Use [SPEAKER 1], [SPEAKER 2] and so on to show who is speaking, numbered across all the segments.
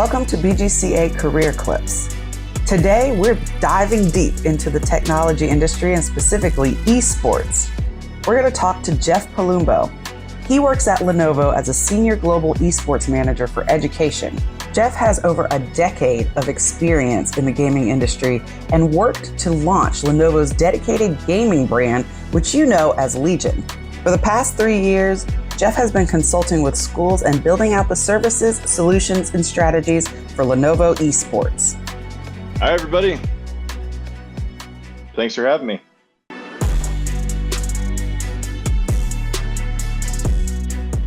[SPEAKER 1] Welcome to BGCA Career Clips. Today, we're diving deep into the technology industry and specifically esports. We're going to talk to Jeff Palumbo. He works at Lenovo as a senior global esports manager for education. Jeff has over a decade of experience in the gaming industry and worked to launch Lenovo's dedicated gaming brand, which you know as Legion. For the past 3 years, Jeff has been consulting with schools and building out the services, solutions, and strategies for Lenovo esports.
[SPEAKER 2] Hi, everybody. Thanks for having me.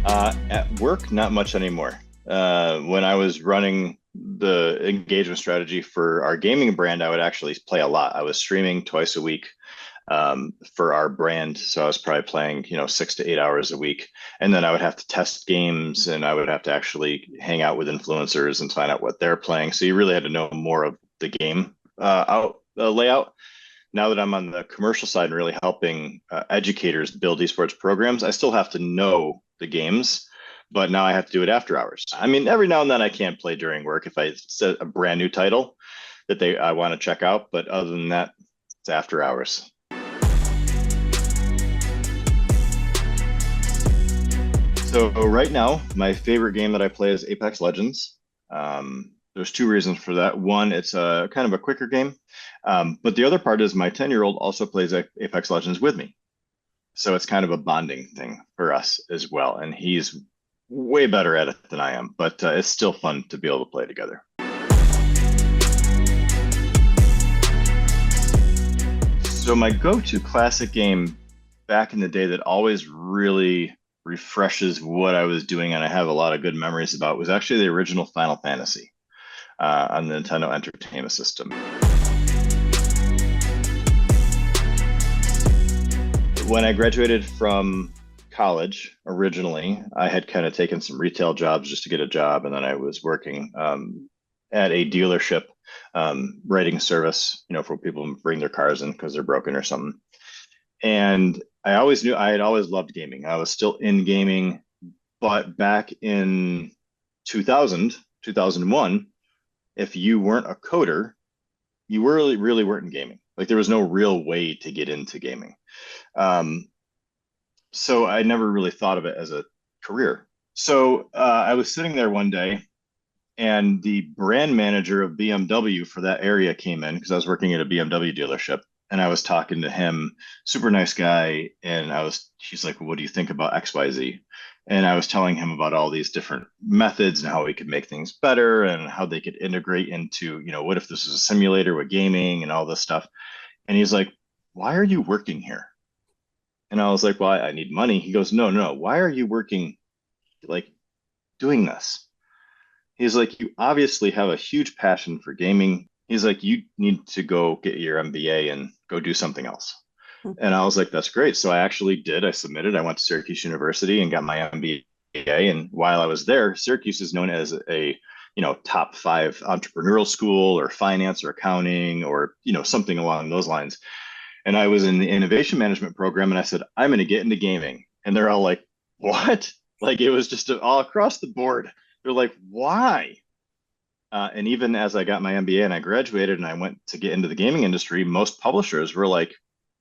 [SPEAKER 2] At work, not much anymore. When I was running the engagement strategy for our gaming brand, I would actually play a lot. I was streaming twice a week for our brand. So I was probably playing, 6 to 8 hours a week. And then I would have to test games and I would have to actually hang out with influencers and find out what they're playing. So you really had to know more of the game layout. Now that I'm on the commercial side and really helping educators build esports programs, I still have to know the games, but now I have to do it after hours. I mean, every now and then I can't play during work if I set a brand new title that I want to check out. But other than that, it's after hours. So right now, my favorite game that I play is Apex Legends. There's two reasons for that. One, it's a kind of a quicker game. But the other part is my 10-year-old also plays Apex Legends with me. So it's kind of a bonding thing for us as well. And he's way better at it than I am, but it's still fun to be able to play together. So my go-to classic game back in the day that always really refreshes what I was doing and I have a lot of good memories about was actually the original Final Fantasy on the Nintendo Entertainment System. When I graduated from college, originally, I had kind of taken some retail jobs just to get a job, and then I was working at a dealership, writing service, for people who bring their cars in because they're broken or something. And I always knew I had always loved gaming. I was still in gaming, but back in 2001, if you weren't a coder, you really weren't in gaming. Like there was no real way to get into gaming. So I never really thought of it as a career. So I was sitting there one day and the brand manager of BMW for that area came in because I was working at a BMW dealership. And I was talking to him, super nice guy. And he's like, well, what do you think about XYZ? And I was telling him about all these different methods and how we could make things better and how they could integrate into, what if this was a simulator with gaming and all this stuff. And he's like, why are you working here? And I was like, well, I need money. He goes, no. Why are you working, like doing this? He's like, you obviously have a huge passion for gaming. He's like, you need to go get your MBA and go do something else. And I was like, that's great. So I actually did. I submitted. I went to Syracuse University and got my MBA. And while I was there, Syracuse is known as a, top 5 entrepreneurial school or finance or accounting or, something along those lines. And I was in the innovation management program and I said, I'm going to get into gaming. And they're all like, what? Like it was just all across the board. They're like, why? And even as I got my MBA and I graduated and I went to get into the gaming industry, most publishers were like,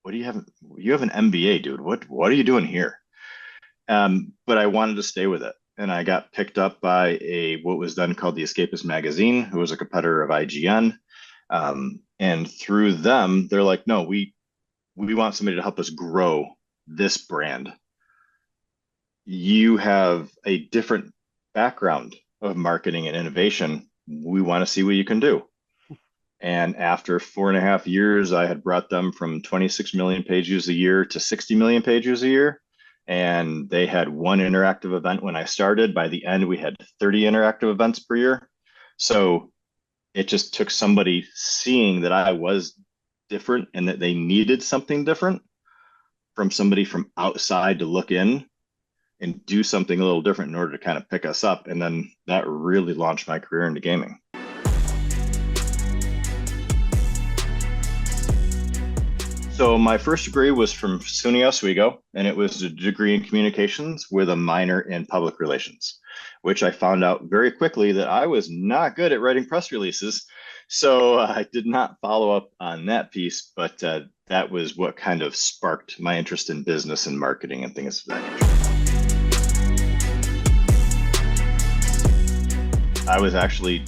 [SPEAKER 2] what do you have? You have an MBA, dude. What are you doing here? But I wanted to stay with it. And I got picked up by what was then called the Escapist magazine, who was a competitor of IGN. And through them, they're like, no, we want somebody to help us grow this brand. You have a different background of marketing and innovation. We want to see what you can do. And after 4.5 years, I had brought them from 26 million page views a year to 60 million page views a year. And they had one interactive event when I started. By the end, we had 30 interactive events per year. So it just took somebody seeing that I was different and that they needed something different from somebody from outside to look in and do something a little different in order to kind of pick us up. And then that really launched my career into gaming. So my first degree was from SUNY Oswego, and it was a degree in communications with a minor in public relations, which I found out very quickly that I was not good at writing press releases. So I did not follow up on that piece, but that was what kind of sparked my interest in business and marketing and things of that nature. I was actually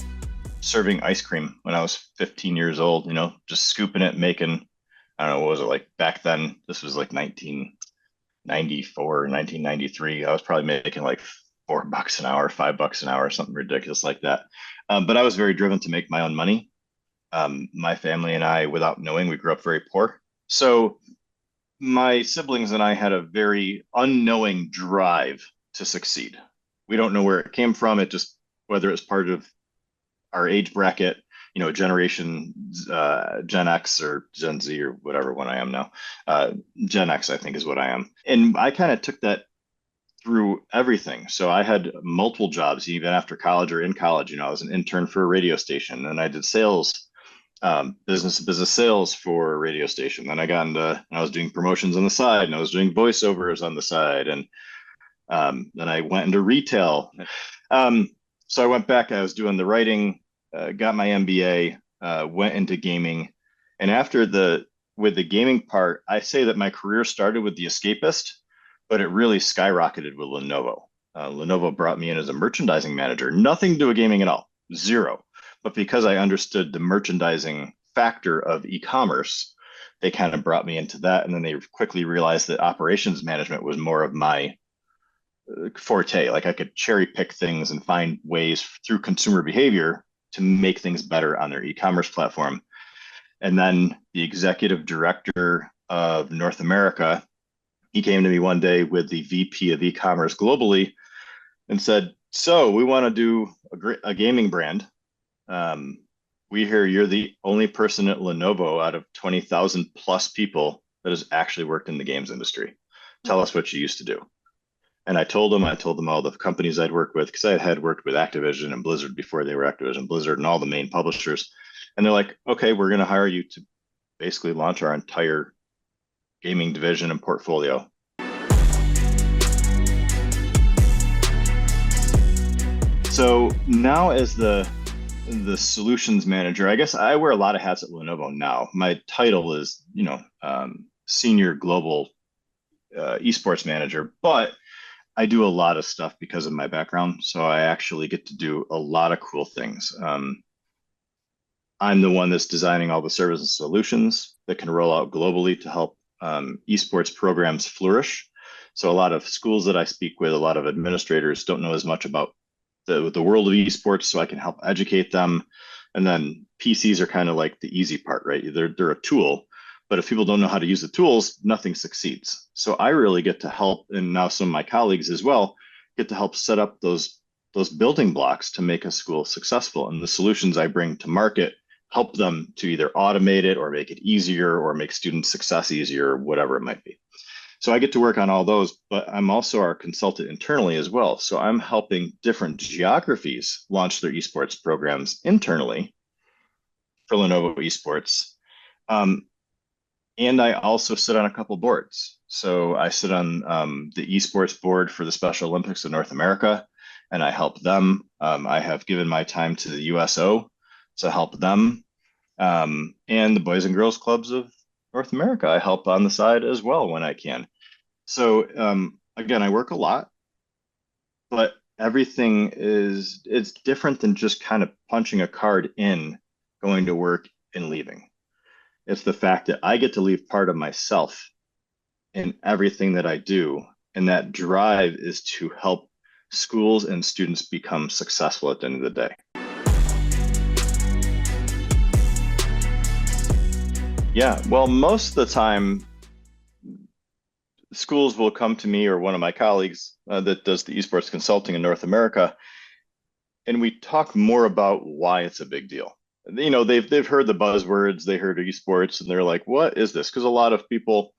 [SPEAKER 2] serving ice cream when I was 15 years old, just scooping it, making, I don't know, what was it like back then? This was like 1994, 1993. I was probably making like $4 an hour, $5 an hour, something ridiculous like that. But I was very driven to make my own money. My family and I, without knowing, we grew up very poor. So my siblings and I had a very unknowing drive to succeed. We don't know where it came from. It just, whether it's part of our age bracket, generation Gen X or Gen Z or whatever one I am now. Gen X, I think, is what I am. And I kind of took that through everything. So I had multiple jobs, even after college or in college. I was an intern for a radio station, and I did sales, business to business sales for a radio station. Then I got into, and I was doing promotions on the side, and I was doing voiceovers on the side, and then I went into retail. So I went back, I was doing the writing, got my MBA, went into gaming. And with the gaming part, I say that my career started with The Escapist, but it really skyrocketed with Lenovo. Lenovo brought me in as a merchandising manager, nothing to do with gaming at all, zero. But because I understood the merchandising factor of e-commerce, they kind of brought me into that. And then they quickly realized that operations management was more of my forte. Like I could cherry pick things and find ways through consumer behavior to make things better on their e-commerce platform. And then the executive director of North America, he came to me one day with the VP of e-commerce globally and said, "So we want to do a gaming brand. We hear you're the only person at Lenovo out of 20,000 plus people that has actually worked in the games industry. Tell us what you used to do." And I told them all the companies I'd worked with, because I had worked with Activision and Blizzard before they were Activision Blizzard and all the main publishers. And they're like, "Okay, we're going to hire you to basically launch our entire gaming division and portfolio." So now as the solutions manager, I guess I wear a lot of hats at Lenovo now. My title is, senior global esports manager, but I do a lot of stuff because of my background. So I actually get to do a lot of cool things. I'm the one that's designing all the services and solutions that can roll out globally to help esports programs flourish. So a lot of schools that I speak with, a lot of administrators don't know as much about the world of esports, so I can help educate them. And then PCs are kind of like the easy part, right? They're a tool, but if people don't know how to use the tools, nothing succeeds. So I really get to help, and now some of my colleagues as well get to help set up those building blocks to make a school successful. And the solutions I bring to market help them to either automate it or make it easier or make student success easier, whatever it might be. So I get to work on all those, but I'm also our consultant internally as well. So I'm helping different geographies launch their esports programs internally for Lenovo Esports. And I also sit on a couple boards. So I sit on the esports board for the Special Olympics of North America, and I help them. I have given my time to the USO to help them. And the Boys and Girls Clubs of North America, I help on the side as well when I can. So again, I work a lot, but everything it's different than just kind of punching a card in, going to work and leaving. It's the fact that I get to leave part of myself in everything that I do. And that drive is to help schools and students become successful at the end of the day. Yeah, well, most of the time, schools will come to me or one of my colleagues that does the esports consulting in North America, and we talk more about why it's a big deal. They've heard the buzzwords, they heard esports, and they're like, "What is this?" Because there's a lot of people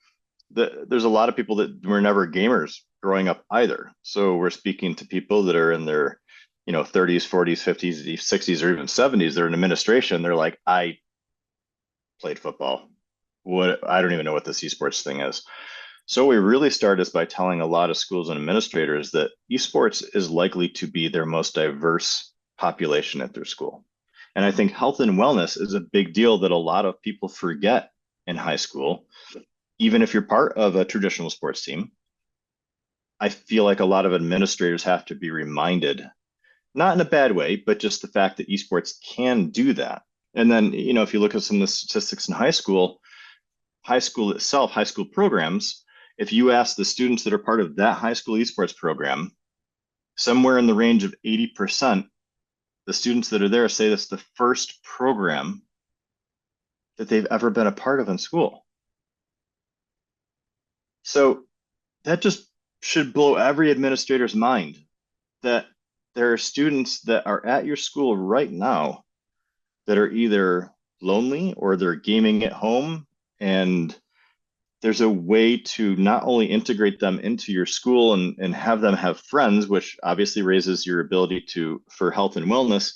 [SPEAKER 2] that were never gamers growing up either. So we're speaking to people that are in their 30s, 40s, 50s, 60s, or even 70s. They're in administration. They're like, "I played football. what I don't even know what this esports thing is. So we really started is by telling a lot of schools and administrators that esports is likely to be their most diverse population at their school. And I think health and wellness is a big deal that a lot of people forget in high school. Even if you're part of a traditional sports team, I feel like a lot of administrators have to be reminded, not in a bad way, but just the fact that esports can do that. And then, if you look at some of the statistics in high school itself, high school programs, if you ask the students that are part of that high school esports program, somewhere in the range of 80%, the students that are there say that's the first program that they've ever been a part of in school. So that just should blow every administrator's mind that there are students that are at your school right now that are either lonely or they're gaming at home, and there's a way to not only integrate them into your school and have them have friends, which obviously raises your ability for health and wellness,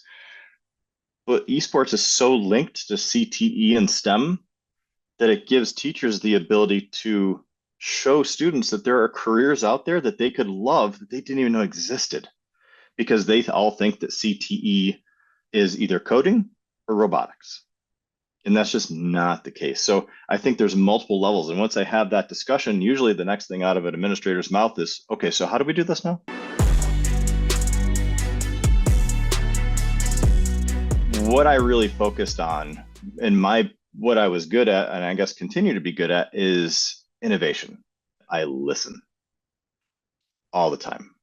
[SPEAKER 2] but esports is so linked to CTE and STEM that it gives teachers the ability to show students that there are careers out there that they could love that they didn't even know existed, because they all think that CTE is either coding or robotics. And that's just not the case. So I think there's multiple levels. And once I have that discussion, usually the next thing out of an administrator's mouth is, okay, so how do we do this now? What I really focused on in what I was good at, and I guess continue to be good at, is innovation. I listen all the time.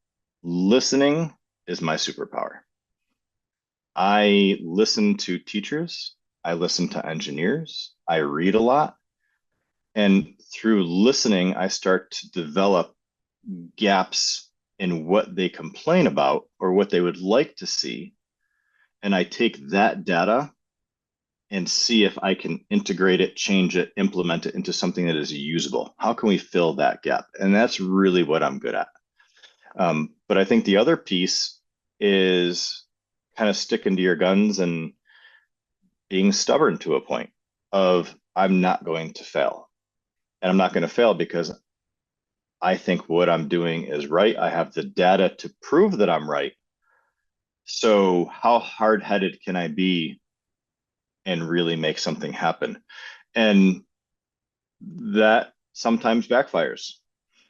[SPEAKER 2] Listening is my superpower. I listen to teachers. I listen to engineers. I read a lot. And through listening, I start to develop gaps in what they complain about or what they would like to see. And I take that data and see if I can integrate it, change it, implement it into something that is usable. How can we fill that gap? And that's really what I'm good at. But I think the other piece is kind of sticking to your guns and being stubborn to a point of I'm not going to fail. And I'm not going to fail because I think what I'm doing is right. I have the data to prove that I'm right. So how hard-headed can I be and really make something happen? And that sometimes backfires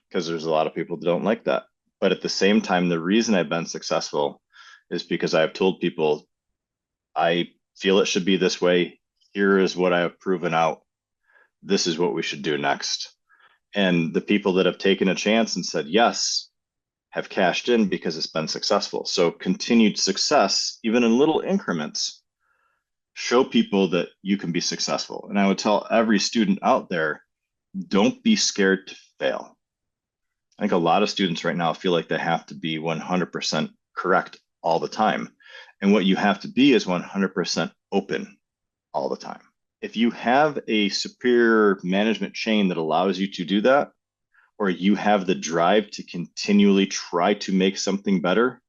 [SPEAKER 2] because there's a lot of people that don't like that. But at the same time, the reason I've been successful is because I've told people, I feel it should be this way. Here is what I have proven out. This is what we should do next. And the people that have taken a chance and said yes have cashed in because it's been successful. So continued success, even in little increments, show people that you can be successful. And I would tell every student out there, don't be scared to fail. I think a lot of students right now feel like they have to be 100% correct all the time. And what you have to be is 100% open all the time. If you have a superior management chain that allows you to do that, or you have the drive to continually try to make something better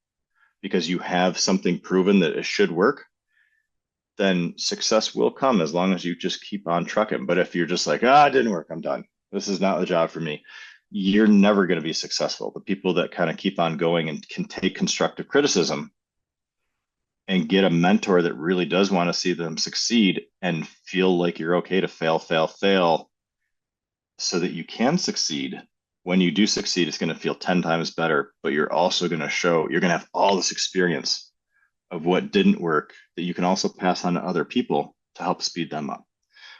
[SPEAKER 2] because you have something proven that it should work, then success will come as long as you just keep on trucking. But if you're just like, it didn't work, I'm done. This is not the job for me. You're never going to be successful. The people that kind of keep on going and can take constructive criticism and get a mentor that really does want to see them succeed and feel like you're okay to fail, fail, fail so that you can succeed. When you do succeed, it's going to feel 10 times better, but you're also going to you're going to have all this experience of what didn't work that you can also pass on to other people to help speed them up.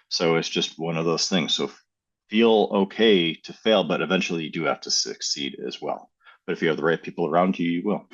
[SPEAKER 2] So it's just one of those things. So feel okay to fail, but eventually you do have to succeed as well. But if you have the right people around you, you will.